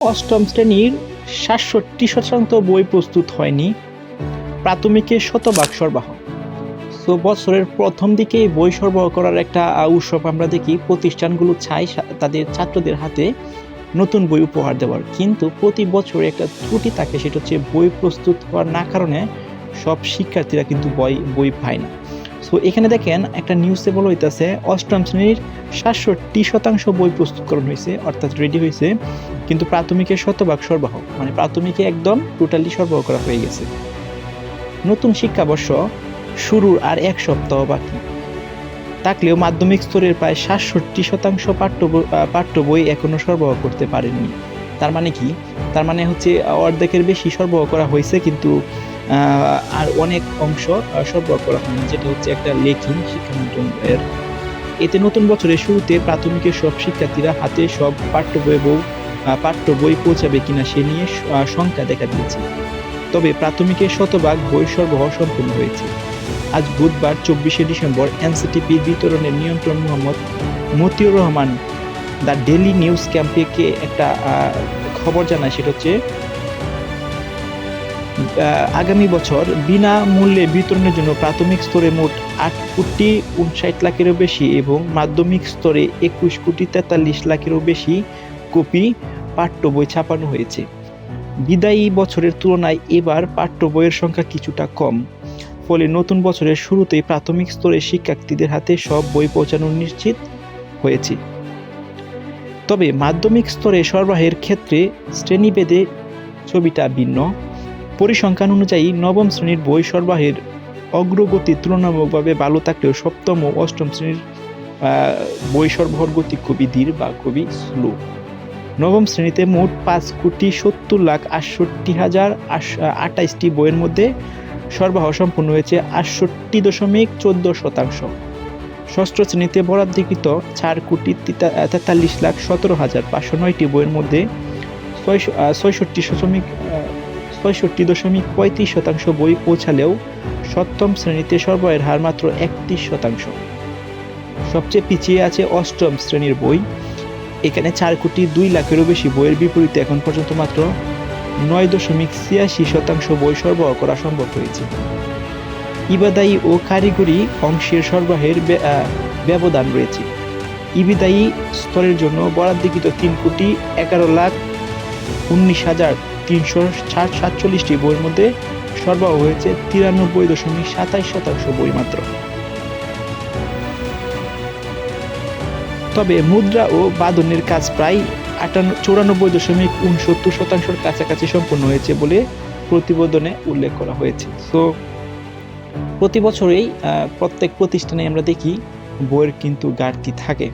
অষ্টম শ্রেণীর ৬৭% বই প্রস্তুত হয়নি, প্রাথমিকে শতভাগ সরবরাহ। সো বছরের প্রথম দিকেই বই সরবরাহ করার একটা উৎসব আমরা দেখি, প্রতিষ্ঠানগুলো চায় তাদের ছাত্রদের হাতে নতুন বই উপহার দেওয়ার। কিন্তু প্রতি বছর একটা ত্রুটি থাকে, সেটা হচ্ছে বই প্রস্তুত হওয়ার না কারণে সব শিক্ষার্থীরা কিন্তু বই পায় না। সো এখানে দেখেন একটা নিউজে বলা হইতেছে অষ্টম শ্রেণীর ৬৭% বই প্রস্তুতকরণ হয়েছে, অর্থাৎ রেডি হয়েছে, কিন্তু প্রাথমিকের শতভাগ সরবরাহ, মানে প্রাথমিকে একদম টোটালি সরবরাহ করা হয়ে গেছে। নতুন শিক্ষাবর্ষ শুরুর আর ১ সপ্তাহ বাকি থাকলেও মাধ্যমিক স্তরের প্রায় ৬৭% পাঠ্য বই এখনো সরবরাহ করতে পারেননি। তার মানে কি? তার মানে হচ্ছে অর্ধেকের বেশি সরবরাহ করা হয়েছে, কিন্তু আর অনেক অংশ সরবরাহ করা হয়নি, যেটা হচ্ছে একটা লেকিং শিক্ষা মন্ত্রণালয়ের। এতে নতুন বছরের শুরুতে প্রাথমিকের সব শিক্ষার্থীরা হাতে সব পাঠ্য বই পৌঁছাবে কিনা সে নিয়ে শঙ্কা দেখা দিয়েছে। তবে প্রাথমিকের শতভাগ বই সরবরাহ সম্পূর্ণ হয়েছে। আজ বুধবার ২৪শে ডিসেম্বর এনসিটিপির বিতরণের নিয়ন্ত্রক Mohammad Motiur Rahman the Daily News ক্যাম্পকে একটা খবর জানায়, সেটা হচ্ছে আগামী বছর বিনামূল্যে বিতরণের জন্য প্রাথমিক স্তরে মোট ৮,৫৯,০০,০০০ বেশি এবং মাধ্যমিক স্তরে ২১,৪৩,০০,০০০ বেশি কপি পাঠ্য বই ছাপানো হয়েছে। বিদায়ী বছরের তুলনায় এবার পাঠ্য বইয়ের সংখ্যা কিছুটা কম, ফলে নতুন বছরের শুরুতেই প্রাথমিক স্তরের শিক্ষার্থীদের হাতে সব বই পৌঁছানো নিশ্চিত হয়েছে। তবে মাধ্যমিক স্তরে সরবরাহের ক্ষেত্রে শ্রেণীভেদে ছবিটা ভিন্ন। পরিসংখ্যান অনুযায়ী নবম শ্রেণীর বই সরবরাহের অগ্রগতি তুলনামূলকভাবে ভালো থাকলেও সপ্তম ও অষ্টম শ্রেণীর বই সরবরাহের গতি খুবই ধীর বা খুবই স্লো। নবম শ্রেণীতে মোট ৫,৭০,৬৮,০২৮টি বইয়ের মধ্যে সরবরাহ সম্পন্ন হয়েছে ৬৮.১৪%। ষষ্ঠ শ্রেণীতে বরাদ্দকৃত ৪,৪৩,১৭,৫০৯টি বইয়ের মধ্যে ৬৬.৩৫% বই পৌঁছালেও সপ্তম শ্রেণীতে সরবরাহের হার মাত্র ৩১%। সবচেয়ে পিছিয়ে আছে অষ্টম শ্রেণীর বই। এখানে ৪,২,০০,০০০-এরও বেশি বইয়ের বিপরীতে এখন পর্যন্ত মাত্র ৯.৮৬% বই সরবরাহ করা সম্ভব হয়েছে। ইবতদায়ী ও কারিগরি অংশের সরবরাহের ব্যবধান রয়েছে। ইবতদায়ী স্তরের জন্য বরাদ্দকৃত ৩,১১,১৯,৩৪৭টি বইয়ের মধ্যে সরবরাহ হয়েছে ৯৩.২৭% বই মাত্র। তবে মুদ্রা ও বাঁধনের কাজ প্রায় ৯৪.৬৯%-র কাছাকাছি সম্পন্ন হয়েছে বলে প্রতিবেদনে উল্লেখ করা হয়েছে। সো প্রতি বছরেই প্রত্যেক প্রতিষ্ঠানে আমরা দেখি বইয়ের কিন্তু ঘাটতি থাকে।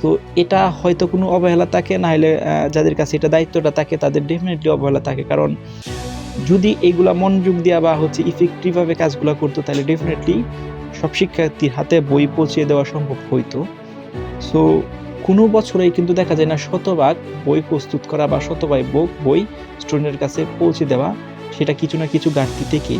তো এটা হয়তো কোনো অবহেলা থাকে, না হলে যাদের কাছে এটা দায়িত্বটা থাকে তাদের ডেফিনেটলি অবহেলা থাকে। কারণ যদি এগুলা মনোযোগ দেওয়া বা ইফেক্টিভভাবে কাজগুলো করতো, তাহলে ডেফিনেটলি সব শিক্ষার্থীর হাতে বই পৌঁছে দেওয়া সম্ভব হইতো। সো কোনো বছরেই কিন্তু দেখা যায় না শতভাগ বই প্রস্তুত করা বা শতভাগ বই স্টুডেন্টের কাছে পৌঁছে দেওয়া, সেটা কিছু না কিছু ঘাটতি থেকেই